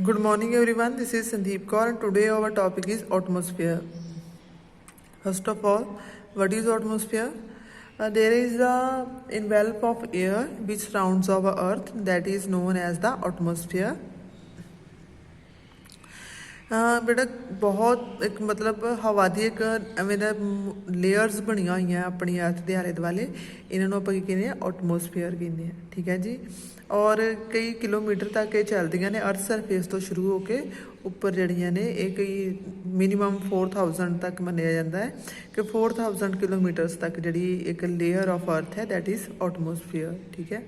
Good morning everyone, this is Sandeep Kaur and today our topic is atmosphere. First of all, what is atmosphere? There is a envelope of air which surrounds our earth, that is known as the atmosphere. बेटा बहुत एक मतलब हवा ਦੀ ਇੱਕ ਐਵੇਂ ਦਾ layers ਬਣੀਆਂ ਹੋਈਆਂ ਆਪਣੀ ਅਰਥ ਦੇ ਆਲੇ ਦੁਆਲੇ, ਇਹਨਾਂ ਨੂੰ ਆਪਾਂ ਕੀ ਕਹਿੰਦੇ ਆ, ਐਟਮੋਸਫੇਅਰ ਕਹਿੰਦੇ ਆ। ਠੀਕ ਹੈ ਜੀ। ਔਰ ਕਈ ਕਿਲੋਮੀਟਰ ਤੱਕ ਇਹ ਚੱਲਦੀਆਂ ਨੇ ਅਰਥ ਸਰਫੇਸ ਤੋਂ ਸ਼ੁਰੂ ਹੋ ਕੇ ਉੱਪਰ ਜਿਹੜੀਆਂ ਨੇ ਇਹ ਕਈ ਮਿਨੀਮਮ 4000 ਤੱਕ ਮੰਨਿਆ ਜਾਂਦਾ ਹੈ ਕਿ 4000 ਕਿਲੋਮੀਟਰਸ ਤੱਕ ਜਿਹੜੀ ਇੱਕ ਲੇਅਰ ਆਫ ਅਰਥ ਹੈ ਦੈਟ ਇਜ਼ ਐਟਮੋਸਫੇਅਰ। ਠੀਕ ਹੈ।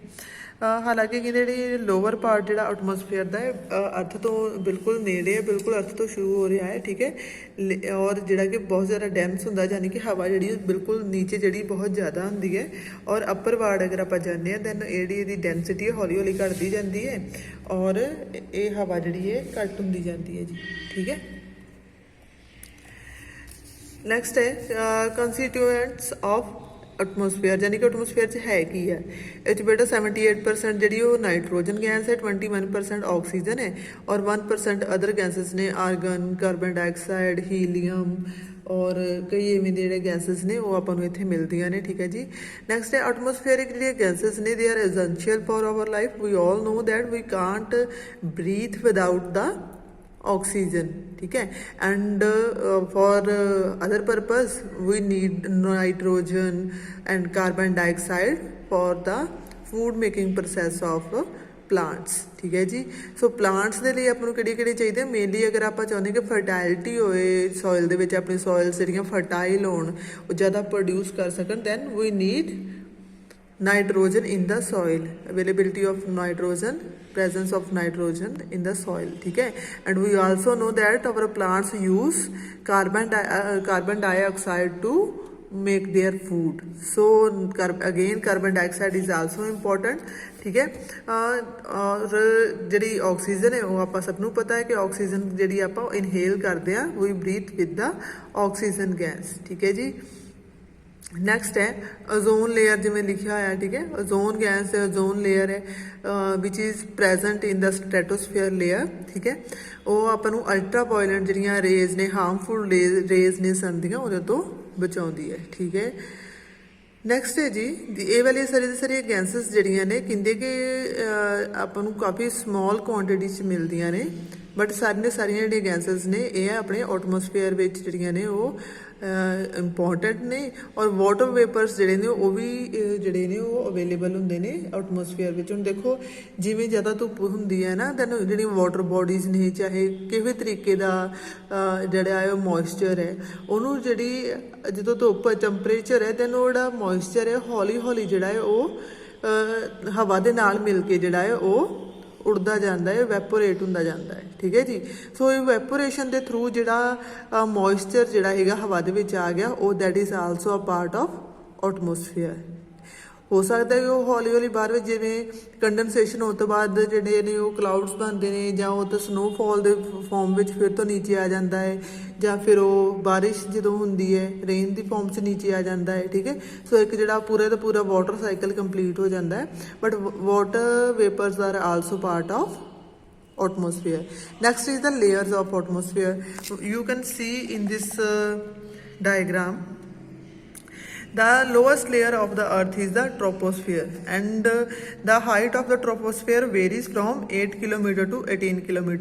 ਹਾਲਾਂਕਿ ਕਹਿੰਦੇ ਜਿਹੜੀ ਲੋਅਰ ਪਾਰਟ ਜਿਹੜਾ ਐਟਮੋਸਫੇਅਰ ਦਾ ਅਰਥ ਤੋਂ ਬਿਲਕੁਲ ਨੇੜੇ ਹੈ, ਬਿਲਕੁਲ ਅਰਥ ਤੋਂ ਸ਼ੁਰੂ ਹੋ ਰਿਹਾ ਹੈ। ਠੀਕ ਹੈ। ਔਰ ਜਿਹੜਾ ਕਿ ਬਹੁਤ ਜ਼ਿਆਦਾ ਡੈਂਸ ਹੁੰਦਾ, ਯਾਨੀ ਕਿ ਹਵਾ ਜਿਹੜੀ ਬਿਲਕੁਲ ਨੀਚੇ ਜਿਹੜੀ ਬਹੁਤ ਜ਼ਿਆਦਾ ਹੁੰਦੀ ਹੈ। ਔਰ ਅੱਪਰ ਵਾਰਡ ਅਗਰ ਆਪਾਂ ਜਾਂਦੇ ਹਾਂ ਦੈਨ ਜਿਹੜੀ ਇਹਦੀ ਡੈਂਸਿਟੀ ਹੈ ਹੌਲੀ ਹੌਲੀ ਘਟਦੀ ਜਾਂਦੀ ਹੈ ਔਰ ਇਹ ਹਵਾ ਜਿਹੜੀ ਹੈ ਘੱਟ ਹੁੰਦੀ ਜਾਂਦੀ ਹੈ ਜੀ। ਠੀਕ ਹੈ। ਨੈਕਸਟ ਹੈ ਕੰਸਟੀਟਿਊਐਂਟਸ ਆਫ ਐਟਮੋਸਫੇਅਰ, ਯਾਨੀ ਕਿ ਐਟਮੋਸਫੇਅਰ 'ਚ ਹੈ ਕੀ ਹੈ। ਇਹ 'ਚ ਬੇਟਾ 78% ਜਿਹੜੀ ਉਹ ਨਾਈਟ੍ਰੋਜਨ ਗੈਸ ਹੈ, 21% ਆਕਸੀਜਨ ਹੈ ਔਰ 1% ਅਦਰ ਗੈਸਿਸ ਨੇ, ਆਰਗਨ, ਕਾਰਬਨ ਡਾਈਆਕਸਾਈਡ, ਹੀਲੀਅਮ ਔਰ ਕਈ ਇਵੇਂ ਦੇ ਜਿਹੜੇ ਗੈਸਿਸ ਨੇ ਉਹ ਆਪਾਂ ਨੂੰ ਇੱਥੇ ਮਿਲਦੀਆਂ ਨੇ। ਠੀਕ ਹੈ ਜੀ। ਨੈਕਸਟ ਹੈ ਐਟਮੋਸਫੇਅਰਿਕ ਜਿਹੜੀਆਂ ਗੈਸਿਸ ਨੇ ਦੇ are essential for our life. We all know that we can't breathe without the oxygen. ठीक है। and for other purpose we need nitrogen and carbon dioxide for the food making process of plants. ठीक है जी। So plants ਦੇ ਲਈ ਆਪਾਂ ਨੂੰ ਕਿਹੜੀ ਚਾਹੀਦੇ ਮੇਨਲੀ ਅਗਰ ਆਪਾਂ ਚਾਹੁੰਦੇ ਕਿ ਫਰਟਾਇਲਿਟੀ ਹੋਏ ਸੋਇਲ ਦੇ ਵਿੱਚ, ਆਪਣੀ ਸੋਇਲਸ ਜਿਹੜੀਆਂ ਫਰਟਾਈਲ ਹੋਣ, ਉਹ ਜ਼ਿਆਦਾ ਪ੍ਰੋਡਿਊਸ ਕਰ ਸਕਣ, then we need nitrogen in the soil, availability of nitrogen, presence of nitrogen in the soil. ठीक है। and we also know that our plants use carbon dioxide to make their food. so again carbon dioxide is also important. ठीक है। और ਜਿਹੜੀ oxygen ਹੈ ਉਹ ਆਪਾਂ ਸਭ ਨੂੰ ਪਤਾ ਹੈ ਕਿ ਆਕਸੀਜਨ ਜਿਹੜੀ ਆਪਾਂ ਇਨਹੇਲ ਕਰਦੇ ਆ, we breathe with the oxygen gas. ਠੀਕ ਹੈ ਜੀ। ਨੈਕਸਟ ਹੈ ਓਜ਼ੋਨ ਲੇਅਰ, ਜਿਵੇਂ ਲਿਖਿਆ ਹੋਇਆ। ਠੀਕ ਹੈ। ਓਜ਼ੋਨ ਗੈਸ ਹੈ, ਓਜ਼ੋਨ ਲੇਅਰ ਹੈ which is present in the stratosphere layer. ਠੀਕ ਹੈ। ਉਹ ਆਪਾਂ ਨੂੰ ਅਲਟਰਾ ਵਾਇਲਟ ਜਿਹੜੀਆਂ ਰੇਜ਼ ਨੇ, ਹਾਰਮਫੁਲ ਰੇਜ਼ ਨੇ ਸਨ ਦੀਆਂ, ਉਹਦੇ ਤੋਂ ਬਚਾਉਂਦੀ ਹੈ। ਠੀਕ ਹੈ। ਨੈਕਸਟ ਹੈ ਜੀ ਇਹ ਵਾਲੀ ਸਾਰੀਆਂ ਗੈਸਿਸ ਜਿਹੜੀਆਂ ਨੇ ਕਹਿੰਦੇ ਕਿ ਆਪਾਂ ਨੂੰ ਕਾਫੀ ਸਮਾਲ ਕੁਆਂਟਿਟੀ 'ਚ ਮਿਲਦੀਆਂ ਨੇ, ਬਟ ਸਾਰੀਆਂ ਜਿਹੜੀਆਂ ਗੈਸਿਸ ਨੇ ਇਹ ਆਪਣੇ ਐਟਮੋਸਫੇਅਰ ਵਿੱਚ ਜਿਹੜੀਆਂ ਨੇ ਉਹ ਇੰਪੋਰਟੈਂਟ ਨੇ। ਔਰ ਵਾਟਰ ਵੇਪਰਸ ਜਿਹੜੇ ਨੇ ਉਹ ਵੀ ਜਿਹੜੇ ਨੇ ਉਹ ਅਵੇਲੇਬਲ ਹੁੰਦੇ ਨੇ ਐਟਮੋਸਫੇਅਰ ਵਿੱਚ। ਹੁਣ ਦੇਖੋ ਜਿਵੇਂ ਜ਼ਿਆਦਾ ਧੁੱਪ ਹੁੰਦੀ ਹੈ ਨਾ, ਦੈਨ ਜਿਹੜੀ ਵਾਟਰ ਬੋਡੀਜ਼ ਨੇ, ਚਾਹੇ ਕਿਸੇ ਤਰੀਕੇ ਦਾ ਜਿਹੜਾ ਹੈ ਉਹ ਮੋਇਸਚਰ ਹੈ, ਉਹਨੂੰ ਜਿਹੜੀ ਜਦੋਂ ਧੁੱਪ ਟੈਂਪਰੇਚਰ ਹੈ ਦੈਨ ਉਹ ਜਿਹੜਾ ਮੋਇਸਚਰ ਹੈ ਹੌਲੀ ਹੌਲੀ ਜਿਹੜਾ ਹੈ ਉਹ ਹਵਾ ਦੇ ਨਾਲ ਮਿਲ ਕੇ ਜਿਹੜਾ ਹੈ ਉਹ ਉੜਦਾ ਜਾਂਦਾ ਹੈ, ਵੈਪੋਰੇਟ ਹੁੰਦਾ ਜਾਂਦਾ ਹੈ। ਠੀਕ ਹੈ ਜੀ। ਸੋ ਇਵੈਪੋਰੇਸ਼ਨ ਦੇ ਥਰੂ ਜਿਹੜਾ ਮੋਇਸਚਰ ਜਿਹੜਾ ਹੈਗਾ ਹਵਾ ਦੇ ਵਿੱਚ ਆ ਗਿਆ, ਉਹ that is also a part of atmosphere. ਹੋ ਸਕਦਾ ਹੈ ਉਹ ਹੌਲੀ ਹੌਲੀ ਬਾਅਦ ਵਿੱਚ ਜਿਵੇਂ ਕੰਡੈਂਸੇਸ਼ਨ ਹੋਣ ਤੋਂ ਬਾਅਦ ਜਿਹੜੇ ਨੇ ਉਹ ਕਲਾਊਡਸ ਬਣਦੇ ਨੇ, ਜਾਂ ਉਹ ਤਾਂ ਸਨੋਫਾਲ ਦੇ ਫੋਰਮ ਵਿੱਚ ਫਿਰ ਤੋਂ ਨੀਚੇ ਆ ਜਾਂਦਾ ਹੈ, ਜਾਂ ਫਿਰ ਉਹ ਬਾਰਿਸ਼ ਜਦੋਂ ਹੁੰਦੀ ਹੈ ਰੇਨ ਦੀ ਫੋਰਮ 'ਚ ਨੀਚੇ ਆ ਜਾਂਦਾ ਹੈ। ਠੀਕ ਹੈ। ਸੋ ਇੱਕ ਜਿਹੜਾ ਪੂਰੇ ਦਾ ਪੂਰਾ ਵਾਟਰ ਸਾਈਕਲ ਕੰਪਲੀਟ ਹੋ ਜਾਂਦਾ ਹੈ। But water vapours are also part of atmosphere. Next is the layers of atmosphere. You can see in this diagram the lowest layer of the earth is the troposphere, and the height of the troposphere varies from 8 km to 18 km.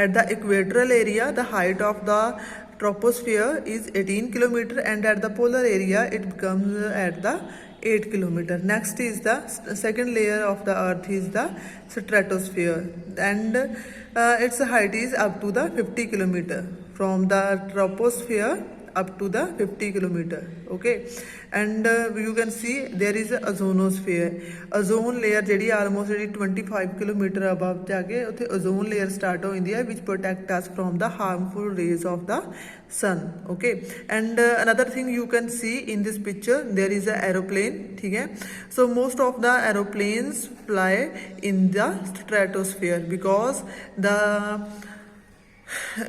At the equatorial area the height of the troposphere is 18 km, and at the polar area it becomes at the 8 km. Next is the second layer of the earth is the stratosphere, and its height is up to the 50 km. From the troposphere up to the 50 km. Okay। and you can see there is a ozonosphere. ozone layer ਜਿਹੜੀ almost ਜਿਹੜੀ 25 km above ਜਾ ਕੇ ਉੱਥੇ ozone layer start ਹੋ ਜਾਂਦੀ ਹੈ which protect us from the harmful rays of the sun. Okay। and another thing you can see in this picture, there is a aeroplane. ठीक है। so most of the aeroplanes fly in the stratosphere because the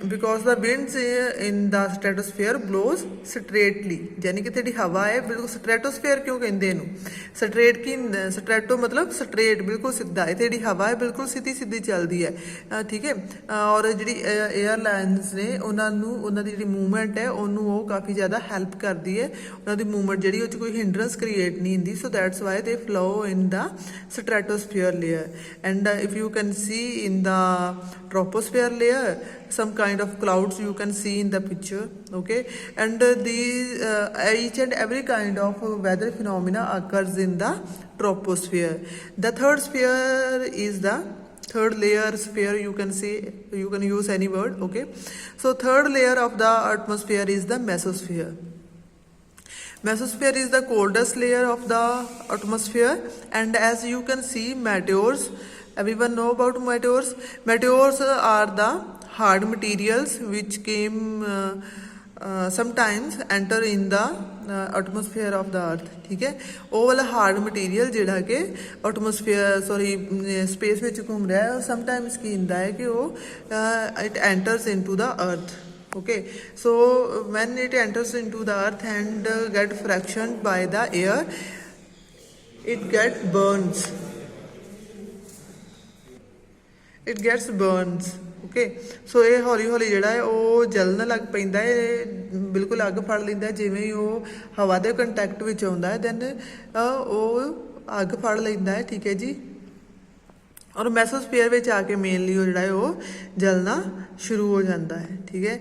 because the winds in the stratosphere blows straightly, यानी कि तेरी हवा है बिल्कुल stratosphere क्यों कहते हैं स्ट्रेट की स्ट्रेटो मतलब स्ट्रेट बिल्कुल सीधा है, तेरी हवा है बिल्कुल सीधी सीधी चलती है ठीक है। और जी एयरलाइनस ने उन्होंने जी मूवमेंट है उन्होंने काफ़ी ज़्यादा हैल्प करती है, उन्होंने मूवमेंट जी कोई हिंड्रेंस क्रिएट नहीं होती, so that's why they flow in the stratosphere layer. And if you can see in the troposphere layer some kind of clouds you can see in the picture, okay, and these each and every kind of weather phenomena occurs in the troposphere. The third sphere is the third layer sphere, you can see, you can use any word, okay. So third layer of the atmosphere is the mesosphere. Mesosphere is the coldest layer of the atmosphere, and as you can see meteors, everyone know about meteors. Meteors are the hard materials which came sometimes enter in the atmosphere of the earth, ठीक है। ਉਹ ਵਾਲਾ hard material ਜਿਹੜਾ ਕਿ atmosphere space ਵਿੱਚ ਘੁੰਮ ਰਿਹਾ ਹੈ, ਸਮਟਾਈਮਸ ਕੀ ਹੁੰਦਾ ਹੈ ਕਿ ਉਹ ਇਟ ਐਂਟਰਸ ਇਨਟੂ ਦਾ ਅਰਥ, okay. So when it enters into the earth and get fractioned by the air, it gets burns, it gets burns, okay. So ਇਹ ਹੌਲੀ ਹੌਲੀ ਜਿਹੜਾ ਹੈ ਉਹ ਜਲਣ ਲੱਗ ਪੈਂਦਾ ਹੈ, ਬਿਲਕੁਲ ਅੱਗ ਫੜ ਲੈਂਦਾ ਜਿਵੇਂ ਹੀ ਉਹ ਹਵਾ ਦੇ ਕੰਟੈਕਟ ਵਿੱਚ ਆਉਂਦਾ ਹੈ, ਦੈਨ ਉਹ ਅੱਗ ਫੜ ਲੈਂਦਾ ਹੈ, ਠੀਕ ਹੈ ਜੀ। ਔਰ ਮੈਸੋਸਫੀਅਰ ਵਿੱਚ ਆ ਕੇ ਮੇਨਲੀ ਉਹ ਜਿਹੜਾ ਹੈ ਉਹ ਜਲਣਾ ਸ਼ੁਰੂ ਹੋ ਜਾਂਦਾ ਹੈ, ਠੀਕ ਹੈ।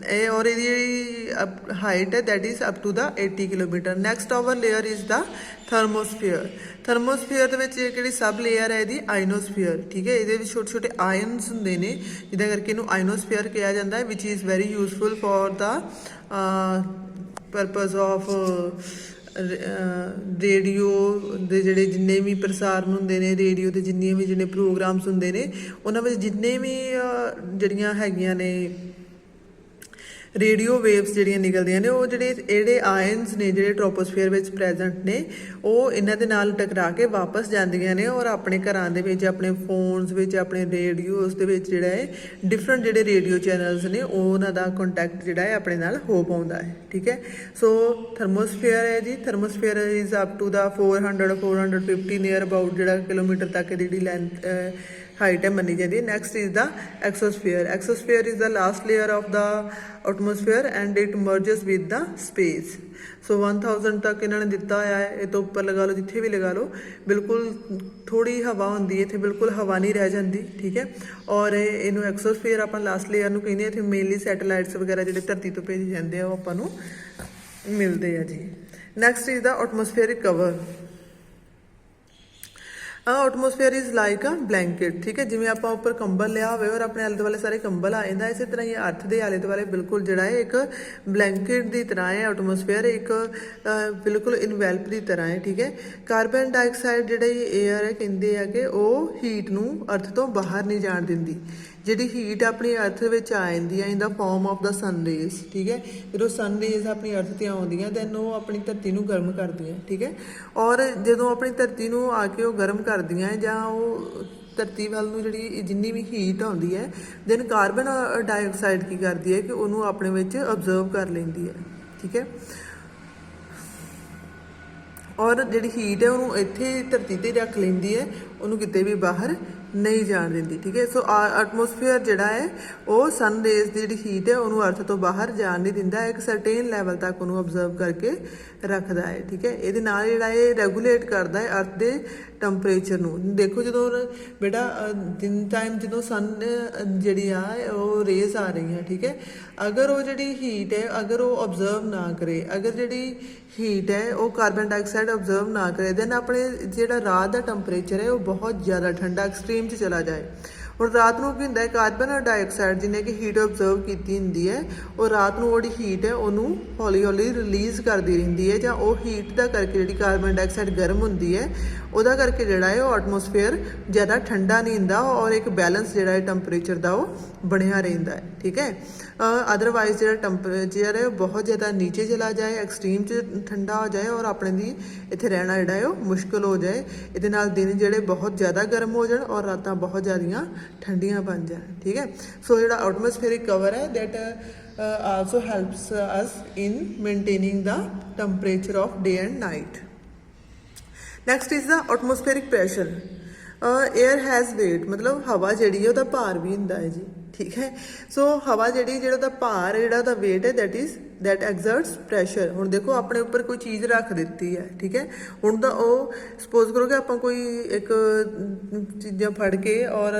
ਇਹ ਔਰ ਇਹਦੀ ਜਿਹੜੀ ਹਾਈਟ ਹੈ that is up to the 80 kilometre. Next our layer is the thermosphere. Thermosphere ਦੇ ਵਿੱਚ ਜਿਹੜੀ ਸਬ ਲੇਅਰ ਹੈ ਇਹਦੀ ਆਇਨੋਸਫੀਅਰ, ਠੀਕ ਹੈ। ਇਹਦੇ ਵਿੱਚ ਛੋਟੇ ਛੋਟੇ ਆਇਨਸ ਹੁੰਦੇ ਨੇ ਜਿਹਦਾ ਕਰਕੇ ਇਹਨੂੰ ਆਇਨੋਸਫੀਅਰ ਕਿਹਾ ਜਾਂਦਾ ਹੈ, which is very useful for the purpose of radio ਦੇ ਜਿਹੜੇ ਜਿੰਨੇ ਵੀ ਪ੍ਰਸਾਰਨ ਹੁੰਦੇ ਨੇ, ਰੇਡੀਓ ਦੇ ਜਿੰਨੇ ਵੀ ਜਿਹੜੇ ਪ੍ਰੋਗਰਾਮਸ ਹੁੰਦੇ ਨੇ ਉਹਨਾਂ ਵਿੱਚ ਜਿੰਨੇ ਵੀ ਜਿਹੜੀਆਂ ਹੈਗੀਆਂ ਨੇ ਰੇਡੀਓ ਵੇਵਸ ਜਿਹੜੀਆਂ ਨਿਕਲਦੀਆਂ ਨੇ ਉਹ ਜਿਹੜੇ ਆਇਨਸ ਨੇ ਜਿਹੜੇ ਟ੍ਰੋਪੋਸਫੀਅਰ ਵਿੱਚ ਪ੍ਰੈਜ਼ੈਂਟ ਨੇ ਉਹ ਇਹਨਾਂ ਦੇ ਨਾਲ ਟਕਰਾ ਕੇ ਵਾਪਸ ਜਾਂਦੀਆਂ ਨੇ ਔਰ ਆਪਣੇ ਘਰਾਂ ਦੇ ਵਿੱਚ, ਆਪਣੇ ਫੋਨਸ ਵਿੱਚ, ਆਪਣੇ ਰੇਡੀਓਸ ਦੇ ਵਿੱਚ ਜਿਹੜਾ ਹੈ ਡਿਫਰੈਂਟ ਜਿਹੜੇ ਰੇਡੀਓ ਚੈਨਲਸ ਨੇ ਉਹਨਾਂ ਦਾ ਕੰਟੈਕਟ ਜਿਹੜਾ ਹੈ ਆਪਣੇ ਨਾਲ ਹੋ ਪਾਉਂਦਾ ਹੈ, ਠੀਕ ਹੈ। ਸੋ ਥਰਮੋਸਫੀਅਰ ਹੈ ਜੀ, thermosphere is up to the 450 near about ਜਿਹੜਾ ਕਿਲੋਮੀਟਰ ਤੱਕ ਦੀ ਜਿਹੜੀ ਲੈਂਥ ਹਾਈਟ ਹੈ ਮੰਨੀ ਜਾਂਦੀ ਹੈ। Next is the exosphere. Exosphere is the last layer of the atmosphere and it merges with the space. So 1000 ਤੱਕ ਇਹਨਾਂ ਨੇ ਦਿੱਤਾ ਹੋਇਆ ਹੈ, ਇਹ ਤੋਂ ਉੱਪਰ ਲਗਾ ਲਓ, ਜਿੱਥੇ ਵੀ ਲਗਾ ਲਓ, ਬਿਲਕੁਲ ਥੋੜ੍ਹੀ ਹਵਾ ਹੁੰਦੀ ਹੈ ਇੱਥੇ, ਬਿਲਕੁਲ ਹਵਾ ਨਹੀਂ ਰਹਿ ਜਾਂਦੀ, ਠੀਕ ਹੈ। ਔਰ ਇਹਨੂੰ ਐਕਸੋਸਫੀਅਰ ਆਪਾਂ ਲਾਸਟ ਲੇਅਰ ਨੂੰ ਕਹਿੰਦੇ ਹਾਂ। ਇੱਥੇ ਮੇਨਲੀ ਸੈਟੇਲਾਈਟਸ ਵਗੈਰਾ ਜਿਹੜੇ ਧਰਤੀ ਤੋਂ ਭੇਜੇ ਜਾਂਦੇ ਆ ਉਹ ਆਪਾਂ ਨੂੰ ਮਿਲਦੇ ਆ ਜੀ। Next is the atmospheric cover. Atmosphere is like a blanket, ਠੀਕ ਹੈ। ਜਿਵੇਂ ਆਪਾਂ ਉੱਪਰ ਕੰਬਲ ਲਿਆ ਹੋਵੇ ਔਰ ਆਪਣੇ ਆਲੇ ਦੁਆਲੇ ਸਾਰੇ ਕੰਬਲ ਆ ਜਾਂਦਾ, ਇਸੇ ਤਰ੍ਹਾਂ ਹੀ ਅਰਥ ਦੇ ਆਲੇ ਦੁਆਲੇ ਬਿਲਕੁਲ ਜਿਹੜਾ ਹੈ ਇੱਕ ਬਲੈਂਕਟ ਦੀ ਤਰ੍ਹਾਂ ਹੈ ਐਟਮੋਸਫੀਅਰ, ਇੱਕ ਬਿਲਕੁਲ ਇਨਵੈਲਪ ਦੀ ਤਰ੍ਹਾਂ ਹੈ, ਠੀਕ ਹੈ। ਕਾਰਬਨ ਡਾਈਆਕਸਾਈਡ ਜਿਹੜਾ ਏਅਰ ਹੈ ਕਹਿੰਦੇ ਆ ਕਿ ਉਹ ਹੀਟ ਨੂੰ ਅਰਥ ਤੋਂ ਬਾਹਰ ਨਹੀਂ ਜਾਣ ਦਿੰਦੀ। ਜਿਹੜੀ ਹੀਟ ਆਪਣੀ ਅਰਥ ਵਿੱਚ ਆ ਜਾਂਦੀ ਹੈ in the form of the sun rays, ਠੀਕ ਹੈ। ਜਦੋਂ ਸਨ ਰੇਜ਼ ਆਪਣੀ ਅਰਥ 'ਤੇ ਆਉਂਦੀਆਂ ਦੈਨ ਉਹ ਆਪਣੀ ਧਰਤੀ ਨੂੰ ਗਰਮ ਕਰਦੀਆਂ, ਠੀਕ ਹੈ। ਔਰ ਜਦੋਂ ਆਪਣੀ ਧਰਤੀ ਨੂੰ ਆ ਕੇ ਉਹ ਗਰਮ ਕਰਦੀਆਂ ਜਾਂ ਉਹ ਧਰਤੀ ਵੱਲ ਨੂੰ ਜਿਹੜੀ ਜਿੰਨੀ ਵੀ ਹੀਟ ਆਉਂਦੀ ਹੈ ਦੈਨ ਕਾਰਬਨ ਡਾਈਆਕਸਾਈਡ ਕੀ ਕਰਦੀ ਹੈ ਕਿ ਉਹਨੂੰ ਆਪਣੇ ਵਿੱਚ ਅਬਜ਼ਰਵ ਕਰ ਲੈਂਦੀ ਹੈ, ਠੀਕ ਹੈ। ਔਰ ਜਿਹੜੀ ਹੀਟ ਹੈ ਉਹਨੂੰ ਇੱਥੇ ਧਰਤੀ 'ਤੇ ਰੱਖ ਲੈਂਦੀ ਹੈ, ਉਹਨੂੰ ਕਿਤੇ ਵੀ ਬਾਹਰ ਨਹੀਂ ਜਾਣ ਦਿੰਦੀ, ਠੀਕ ਹੈ। ਸੋ ਐਟਮੋਸਫੀਅਰ ਜਿਹੜਾ ਹੈ ਉਹ ਸਨ ਰੇਜ਼ ਦੀ ਜਿਹੜੀ ਹੀਟ ਹੈ ਉਹਨੂੰ ਅਰਥ ਤੋਂ ਬਾਹਰ ਜਾਣ ਨਹੀਂ ਦਿੰਦਾ, ਇੱਕ ਸਰਟੇਨ ਲੈਵਲ ਤੱਕ ਉਹਨੂੰ ਅਬਜ਼ਰਵ ਕਰਕੇ ਰੱਖਦਾ ਹੈ, ਠੀਕ ਹੈ। ਇਹਦੇ ਨਾਲ ਜਿਹੜਾ ਇਹ ਰੈਗੂਲੇਟ ਕਰਦਾ ਹੈ ਅਰਥ ਦੇ ਟੈਂਪਰੇਚਰ ਨੂੰ। ਦੇਖੋ ਜਦੋਂ ਬੇਟਾ ਦਿਨ ਟਾਈਮ ਜਦੋਂ ਸਨ ਜਿਹੜੀ ਆ ਉਹ ਰੇਜ਼ ਆ ਰਹੀ ਹੈ, ਠੀਕ ਹੈ, ਅਗਰ ਉਹ ਜਿਹੜੀ ਹੀਟ ਹੈ ਅਗਰ ਉਹ ਅਬਜ਼ਰਵ ਨਾ ਕਰੇ, ਅਗਰ ਜਿਹੜੀ ਹੀਟ ਹੈ ਉਹ ਕਾਰਬਨ ਡਾਈਆਕਸਾਈਡ ਅਬਜ਼ਰਵ ਨਾ ਕਰੇ ਦੈਨ ਆਪਣੇ ਜਿਹੜਾ ਰਾਤ ਦਾ ਟੈਂਪਰੇਚਰ ਹੈ ਉਹ ਬਹੁਤ ਜ਼ਿਆਦਾ ਠੰਡਾ ਐਕਸਟ੍ਰੀਮ 'ਚ ਚਲਾ ਜਾਏ। ਹੁਣ ਰਾਤ ਨੂੰ ਕੀ ਹੁੰਦਾ ਹੈ ਕਾਰਬਨ ਡਾਈਆਕਸਾਈਡ ਜਿਹਨੇ ਕਿ ਹੀਟ ਅਬਜ਼ਰਵ ਕੀਤੀ ਹੁੰਦੀ ਹੈ ਉਹ ਰਾਤ ਨੂੰ ਉਹਦੀ ਹੀਟ ਹੈ ਉਹਨੂੰ ਹੌਲੀ ਹੌਲੀ ਰਿਲੀਜ਼ ਕਰਦੀ ਰਹਿੰਦੀ ਹੈ, ਜਾਂ ਉਹ ਹੀਟ ਦਾ ਕਰਕੇ ਜਿਹੜੀ ਕਾਰਬਨ ਡਾਈਆਕਸਾਈਡ ਗਰਮ ਹੁੰਦੀ ਹੈ ਉਹਦਾ ਕਰਕੇ ਜਿਹੜਾ ਹੈ ਉਹ ਐਟਮੋਸਫੇਅਰ ਜ਼ਿਆਦਾ ਠੰਡਾ ਨਹੀਂ ਹੁੰਦਾ ਔਰ ਇੱਕ ਬੈਲੈਂਸ ਜਿਹੜਾ ਹੈ ਟੈਂਪਰੇਚਰ ਦਾ ਉਹ ਬਣਿਆ ਰਹਿੰਦਾ ਹੈ। ਠੀਕ ਹੈ, ਅਦਰਵਾਈਜ਼ ਜਿਹੜਾ ਟੈਂਪਰੇਚਰ ਹੈ ਬਹੁਤ ਜ਼ਿਆਦਾ ਨੀਚੇ ਚਲਾ ਜਾਏ, ਐਕਸਟ੍ਰੀਮ 'ਚ ਠੰਡਾ ਹੋ ਜਾਏ ਔਰ ਆਪਣੇ ਦੀ ਇੱਥੇ ਰਹਿਣਾ ਜਿਹੜਾ ਹੈ ਉਹ ਮੁਸ਼ਕਿਲ ਹੋ ਜਾਏ। ਇਹਦੇ ਨਾਲ ਦਿਨ ਜਿਹੜੇ ਬਹੁਤ ਜ਼ਿਆਦਾ ਗਰਮ ਹੋ ਜਾਣ ਔਰ ਰਾਤਾਂ ਬਹੁਤ ਜ਼ਿਆਦੀਆਂ ਠੰਡੀਆਂ ਬਣ ਜਾਣ। ਠੀਕ ਹੈ, ਸੋ ਜਿਹੜਾ ਐਟਮੋਸਫੇਰਿਕ ਕਵਰ ਹੈ that also helps us in maintaining the temperature of day and night. Next is the atmospheric pressure. Air has weight, मतलब हवा ਜਿਹੜੀ ਉਹਦਾ ਭਾਰ ਵੀ ਹੁੰਦਾ ਹੈ ਜੀ। ठीक है, सो हवा ਜਿਹੜਾ ਉਹਦਾ ਭਾਰ ਜਿਹੜਾ ਉਹਦਾ weight ਹੈ that exerts pressure। ਹੁਣ ਦੇਖੋ ਆਪਣੇ ਉੱਪਰ ਕੋਈ ਚੀਜ਼ ਰੱਖ ਦਿੱਤੀ ਹੈ, ਠੀਕ ਹੈ, ਹੁਣ ਤਾਂ ਉਹ ਸਪੋਜ਼ ਕਰੋ ਕਿ ਆਪਾਂ ਕੋਈ ਇੱਕ ਚੀਜ਼ਾਂ ਫੜ ਕੇ ਔਰ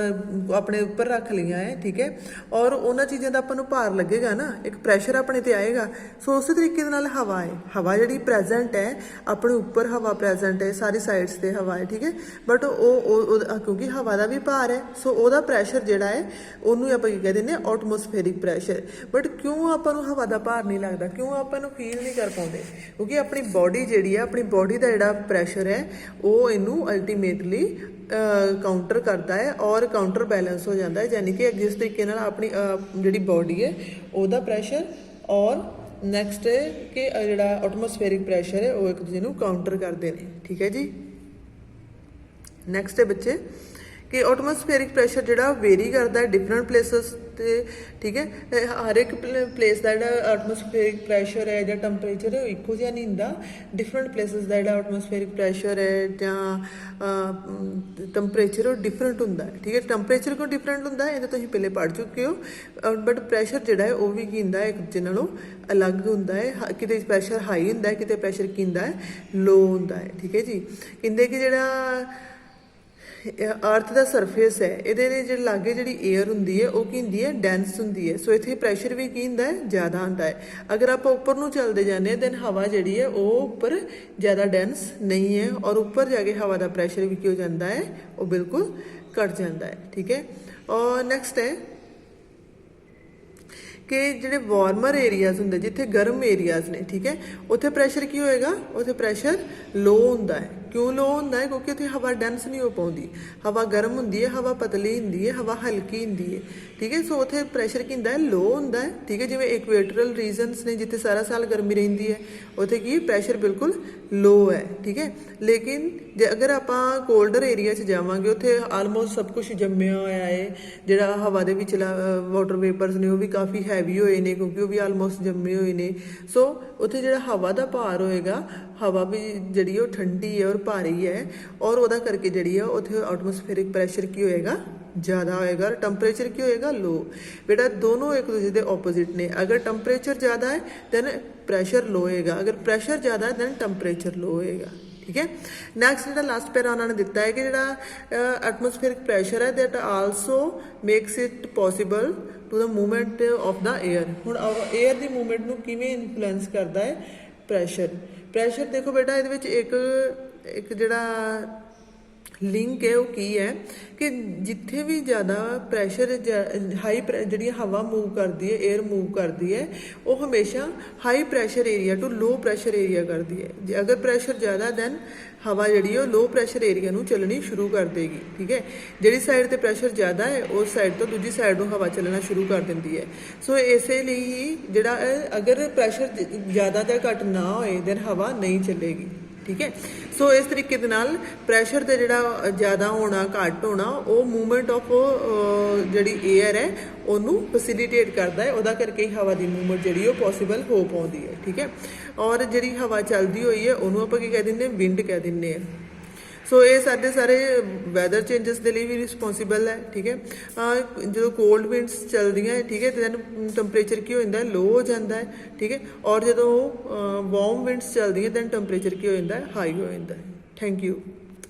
ਆਪਣੇ ਉੱਪਰ ਰੱਖ ਲਈਆਂ ਹੈ, ਠੀਕ ਹੈ, ਔਰ ਉਹਨਾਂ ਚੀਜ਼ਾਂ ਦਾ ਆਪਾਂ ਨੂੰ ਭਾਰ ਲੱਗੇਗਾ ਨਾ, ਇੱਕ ਪ੍ਰੈਸ਼ਰ ਆਪਣੇ ਤੇ ਆਏਗਾ। ਸੋ ਉਸੇ ਤਰੀਕੇ ਦੇ ਨਾਲ ਹਵਾ ਹੈ, ਹਵਾ ਜਿਹੜੀ ਪ੍ਰੈਜ਼ੈਂਟ ਹੈ ਆਪਣੇ ਉੱਪਰ ਹਵਾ ਪ੍ਰੈਜ਼ੈਂਟ ਹੈ, ਸਾਰੀ ਸਾਈਡਸ ਤੇ ਹਵਾ ਹੈ, ਠੀਕ ਹੈ, ਬਟ ਉਹ ਕਿਉਂਕਿ ਹਵਾ ਦਾ ਵੀ ਭਾਰ ਹੈ ਸੋ ਉਹਦਾ ਪ੍ਰੈਸ਼ਰ ਜਿਹੜਾ ਹੈ ਉਹਨੂੰ ਆਪਾਂ ਕੀ ਕਹਿ ਦਿੰਦੇ ਹਾਂ ਐਟਮੋਸਫੇਰਿਕ ਪ੍ਰੈਸ਼ਰ। ਬਟ ਕਿਉਂ ਆਪਾਂ ਨੂੰ ਹਵਾ ਦਾ ਭਾਰ ਨਹੀਂ ਲੱਗਦਾ, ਕਿਉਂ ਆਪਾਂ ਨੂੰ ਫੀਲ ਨਹੀਂ ਕਰ ਪਾਉਂਦੇ? ਕਿਉਂਕਿ ਆਪਣੀ ਬਾਡੀ ਜਿਹੜੀ ਹੈ, ਆਪਣੀ ਬਾਡੀ ਦਾ ਜਿਹੜਾ ਪ੍ਰੈਸ਼ਰ ਹੈ ਉਹ ਇਹਨੂੰ ਅਲਟੀਮੇਟਲੀ ਕਾਊਂਟਰ ਕਰਦਾ ਹੈ ਔਰ ਕਾਊਂਟਰ ਬੈਲੈਂਸ ਹੋ ਜਾਂਦਾ ਹੈ। ਯਾਨੀ ਕਿ ਜਿਸ ਤਰੀਕੇ ਨਾਲ ਆਪਣੀ ਜਿਹੜੀ ਬਾਡੀ ਹੈ ਉਹਦਾ ਪ੍ਰੈਸ਼ਰ ਔਰ ਨੈਕਸਟ ਕਿ ਜਿਹੜਾ ਐਟਮੋਸਫੇਰਿਕ ਪ੍ਰੈਸ਼ਰ ਹੈ ਉਹ ਇੱਕ ਦੂਜੇ ਨੂੰ ਕਾਊਂਟਰ ਕਰਦੇ ਨੇ। ਠੀਕ ਹੈ ਜੀ, ਨੈਕਸਟ ਹੈ ਬੱਚੇ ਕਿ ਐਟਮੋਸਫੇਰਿਕ ਪ੍ਰੈਸ਼ਰ ਜਿਹੜਾ ਵੇਰੀ ਕਰਦਾ ਹੈ ਡਿਫਰੈਂਟ ਪਲੇਸਿਸ ਤੇ। ਠੀਕ ਹੈ, ਹਰ ਇੱਕ ਪਲੇਸ ਦਾ ਜਿਹੜਾ ਐਟਮੋਸਫੇਰਿਕ ਪ੍ਰੈਸ਼ਰ ਹੈ ਜਾਂ ਟੈਂਪਰੇਚਰ ਹੈ ਉਹ ਇੱਕੋ ਜਿਹਾ ਨਹੀਂ ਹੁੰਦਾ। ਡਿਫਰੈਂਟ ਪਲੇਸਿਸ ਦਾ ਜਿਹੜਾ ਐਟਮੋਸਫੇਰਿਕ ਪ੍ਰੈਸ਼ਰ ਹੈ ਜਾਂ ਟੈਂਪਰੇਚਰ ਉਹ ਡਿਫਰੈਂਟ ਹੁੰਦਾ ਹੈ। ਠੀਕ ਹੈ, ਟੈਂਪਰੇਚਰ ਕਿਉਂ ਡਿਫਰੈਂਟ ਹੁੰਦਾ ਹੈ ਇਹ ਤਾਂ ਤੁਸੀਂ ਪਹਿਲੇ ਪੜ੍ਹ ਚੁੱਕੇ ਹੋ, ਬਟ ਪ੍ਰੈਸ਼ਰ ਜਿਹੜਾ ਹੈ ਉਹ ਵੀ ਕੀ ਹੁੰਦਾ ਹੈ ਇੱਕ ਦੂਜੇ ਨਾਲੋਂ ਅਲੱਗ ਹੁੰਦਾ ਹੈ। ਕਿਤੇ ਪ੍ਰੈਸ਼ਰ ਹਾਈ ਹੁੰਦਾ ਹੈ, ਕਿਤੇ ਪ੍ਰੈਸ਼ਰ ਕੀ ਹੁੰਦਾ ਹੈ ਲੋ ਹੁੰਦਾ ਹੈ। ਠੀਕ ਹੈ ਜੀ, ਕਹਿੰਦੇ ਕਿ ਜਿਹੜਾ ਅਰਥ ਦਾ ਸਰਫੇਸ ਹੈ ਇਹਦੇ ਜਿਹੜੇ ਲਾਗੇ ਜਿਹੜੀ ਏਅਰ ਹੁੰਦੀ ਹੈ ਉਹ ਕੀ ਹੁੰਦੀ ਹੈ ਡੈਂਸ ਹੁੰਦੀ ਹੈ। ਸੋ ਇੱਥੇ ਪ੍ਰੈਸ਼ਰ ਵੀ ਕੀ ਹੁੰਦਾ ਹੈ ਜ਼ਿਆਦਾ ਹੁੰਦਾ ਹੈ। ਅਗਰ ਆਪਾਂ ਉੱਪਰ ਨੂੰ ਚੱਲਦੇ ਜਾਂਦੇ ਹਾਂ ਦੈਨ ਹਵਾ ਜਿਹੜੀ ਹੈ ਉਹ ਉੱਪਰ ਜ਼ਿਆਦਾ ਡੈਂਸ ਨਹੀਂ ਹੈ ਔਰ ਉੱਪਰ ਜਾ ਕੇ ਹਵਾ ਦਾ ਪ੍ਰੈਸ਼ਰ ਵੀ ਕੀ ਹੋ ਜਾਂਦਾ ਹੈ ਉਹ ਬਿਲਕੁਲ ਘਟ ਜਾਂਦਾ ਹੈ। ਠੀਕ ਹੈ, ਔਰ ਨੈਕਸਟ ਹੈ ਕਿ ਜਿਹੜੇ ਵਾਰਮਰ ਏਰੀਆਜ਼ ਹੁੰਦੇ ਜਿੱਥੇ ਗਰਮ ਏਰੀਆਜ਼ ਨੇ, ਠੀਕ ਹੈ, ਉੱਥੇ ਪ੍ਰੈਸ਼ਰ ਕੀ ਹੋਏਗਾ, ਉੱਥੇ ਪ੍ਰੈਸ਼ਰ ਲੋ ਹੁੰਦਾ ਹੈ। ਕਿਉਂ ਲੋ ਹੁੰਦਾ ਹੈ? ਕਿਉਂਕਿ ਉੱਥੇ ਹਵਾ ਡੈਂਸ ਨਹੀਂ ਹੋ ਪਾਉਂਦੀ, ਹਵਾ ਗਰਮ ਹੁੰਦੀ ਹੈ, ਹਵਾ ਪਤਲੀ ਹੁੰਦੀ ਹੈ, ਹਵਾ ਹਲਕੀ ਹੁੰਦੀ ਹੈ। ਠੀਕ ਹੈ, ਸੋ ਉੱਥੇ ਪ੍ਰੈਸ਼ਰ ਕੀ ਹੁੰਦਾ ਹੈ ਲੋ ਹੁੰਦਾ ਹੈ। ਠੀਕ ਹੈ, ਜਿਵੇਂ ਇਕੁਏਟਰਲ ਰੀਜਨਸ ਨੇ ਜਿੱਥੇ ਸਾਰਾ ਸਾਲ ਗਰਮੀ ਰਹਿੰਦੀ ਹੈ ਉੱਥੇ ਕੀ ਪ੍ਰੈਸ਼ਰ ਬਿਲਕੁਲ ਲੋ ਹੈ। ਠੀਕ ਹੈ, ਲੇਕਿਨ ਜੇ ਅਗਰ ਆਪਾਂ ਕੋਲਡਰ ਏਰੀਆ 'ਚ ਜਾਵਾਂਗੇ ਉੱਥੇ ਆਲਮੋਸਟ ਸਭ ਕੁਝ ਜੰਮਿਆ ਹੋਇਆ ਹੈ। ਜਿਹੜਾ ਹਵਾ ਦੇ ਵਿੱਚ ਵਾਟਰ ਵੇਪਰਸ ਨੇ ਉਹ ਵੀ ਕਾਫੀ ਹੈਵੀ ਹੋਏ ਨੇ ਕਿਉਂਕਿ ਉਹ ਵੀ ਆਲਮੋਸਟ ਜੰਮੇ ਹੋਏ ਨੇ। ਸੋ ਉੱਥੇ ਜਿਹੜਾ ਹਵਾ ਦਾ ਭਾਰ ਹੋਏਗਾ, ਹਵਾ ਵੀ ਜਿਹੜੀ ਉਹ ਠੰਡੀ ਹੈ ਔਰ ਭਾਰੀ ਹੈ ਔਰ ਉਹਦਾ ਕਰਕੇ ਜਿਹੜੀ ਆ ਉੱਥੇ ਐਟਮੋਸਫੇਰਿਕ ਪ੍ਰੈਸ਼ਰ ਕੀ ਹੋਏਗਾ ਜ਼ਿਆਦਾ ਹੋਏਗਾ ਔਰ ਟੈਂਪਰੇਚਰ ਕੀ ਹੋਏਗਾ ਲੋ। ਬੇਟਾ ਦੋਨੋਂ ਇੱਕ ਦੂਜੇ ਦੇ ਆਪੋਜ਼ਿਟ ਨੇ। ਅਗਰ ਟੈਂਪਰੇਚਰ ਜ਼ਿਆਦਾ ਹੈ ਦੈਨ ਪ੍ਰੈਸ਼ਰ ਲੋ ਹੋਏਗਾ, ਅਗਰ ਪ੍ਰੈਸ਼ਰ ਜ਼ਿਆਦਾ ਹੈ ਦੈਨ ਟੈਂਪਰੇਚਰ ਲੋ ਹੋਏਗਾ। ਠੀਕ ਹੈ, ਨੈਕਸਟ ਜਿਹੜਾ ਲਾਸਟ ਪੈਰਾ ਉਹਨਾਂ ਨੇ ਦਿੱਤਾ ਹੈ ਕਿ ਜਿਹੜਾ ਐਟਮੋਸਫੇਰਿਕ ਪ੍ਰੈਸ਼ਰ ਹੈ that also makes it possible to the movement of the air. ਹੁਣ ਏਅਰ ਦੀ ਮੂਵਮੈਂਟ ਨੂੰ ਕਿਵੇਂ ਇਨਫਲੂਐਂਸ ਕਰਦਾ ਹੈ ਪ੍ਰੈਸ਼ਰ? ਪ੍ਰੈਸ਼ਰ ਦੇਖੋ ਬੇਟਾ ਇਹਦੇ ਵਿੱਚ ਇੱਕ ਜਿਹੜਾ ਲਿੰਕ ਹੈ ਉਹ ਕੀ ਹੈ ਕਿ ਜਿੱਥੇ ਵੀ ਜ਼ਿਆਦਾ ਪ੍ਰੈਸ਼ਰ ਹਾਈ ਜਿਹੜੀ ਹਵਾ ਮੂਵ ਕਰਦੀ ਹੈ, ਏਅਰ ਮੂਵ ਕਰਦੀ ਹੈ, ਉਹ ਹਮੇਸ਼ਾ high pressure area to low pressure area ਕਰਦੀ ਹੈ। ਜੇ ਅਗਰ ਪ੍ਰੈਸ਼ਰ ਜ਼ਿਆਦਾ ਦੈਨ ਹਵਾ ਜਿਹੜੀ ਉਹ ਲੋ ਪ੍ਰੈਸ਼ਰ ਏਰੀਆ ਨੂੰ ਚੱਲਣੀ ਸ਼ੁਰੂ ਕਰ ਦੇਗੀ। ਠੀਕ ਹੈ, ਜਿਹੜੀ ਸਾਈਡ ਤੇ ਪ੍ਰੈਸ਼ਰ ਜ਼ਿਆਦਾ ਹੈ ਉਸ ਸਾਈਡ ਤੋਂ ਦੂਜੀ ਸਾਈਡ ਨੂੰ ਹਵਾ ਚੱਲਣਾ ਸ਼ੁਰੂ ਕਰ ਦਿੰਦੀ ਹੈ। ਸੋ ਇਸੇ ਲਈ ਹੀ ਜਿਹੜਾ ਅਗਰ ਪ੍ਰੈਸ਼ਰ ਜ਼ਿਆਦਾ ਜਾਂ ਘੱਟ ਨਾ ਹੋਏ ਦੈਨ ਹਵਾ ਨਹੀਂ ਚੱਲੇਗੀ। ਠੀਕ ਹੈ, ਸੋ ਇਸ ਤਰੀਕੇ ਦੇ ਨਾਲ ਪ੍ਰੈਸ਼ਰ ਤੇ ਜਿਹੜਾ ਜ਼ਿਆਦਾ ਹੋਣਾ ਘੱਟ ਹੋਣਾ ਉਹ ਮੂਵਮੈਂਟ ਆਫ ਜਿਹੜੀ ਏਅਰ ਹੈ ਉਹਨੂੰ ਫੈਸਿਲੀਟੇਟ ਕਰਦਾ ਹੈ, ਉਹਦਾ ਕਰਕੇ ਹੀ ਹਵਾ ਦੀ ਮੂਵਮੈਂਟ ਜਿਹੜੀ ਉਹ ਪੋਸੀਬਲ ਹੋ ਪਾਉਂਦੀ ਹੈ। ਠੀਕ ਹੈ, ਔਰ ਜਿਹੜੀ ਹਵਾ ਚੱਲਦੀ ਹੋਈ ਹੈ ਉਹਨੂੰ ਆਪਾਂ ਕੀ ਕਹਿ ਦਿੰਦੇ ਹਾਂ ਵਿੰਡ ਕਹਿ ਦਿੰਦੇ ਹਾਂ। ਸੋ ਇਹ ਸਾਡੇ ਸਾਰੇ ਵੈਦਰ ਚੇਂਜਸ ਦੇ ਲਈ ਵੀ ਰਿਸਪੋਂਸੀਬਲ ਹੈ। ਠੀਕ ਹੈ, ਜਦੋਂ ਕੋਲਡ ਵਿੰਡਸ ਚੱਲਦੀਆਂ ਹੈ, ਠੀਕ ਹੈ, ਦੈਨ ਟੈਂਪਰੇਚਰ ਕੀ ਹੋ ਜਾਂਦਾ ਲੋ ਹੋ ਜਾਂਦਾ ਹੈ। ਠੀਕ ਹੈ, ਔਰ ਜਦੋਂ ਵਾਰਮ ਵਿੰਡਸ ਚੱਲਦੀਆਂ ਦੈਨ ਟੈਂਪਰੇਚਰ ਕੀ ਹੋ ਜਾਂਦਾ ਹਾਈ ਹੋ ਜਾਂਦਾ ਹੈ। Thank you.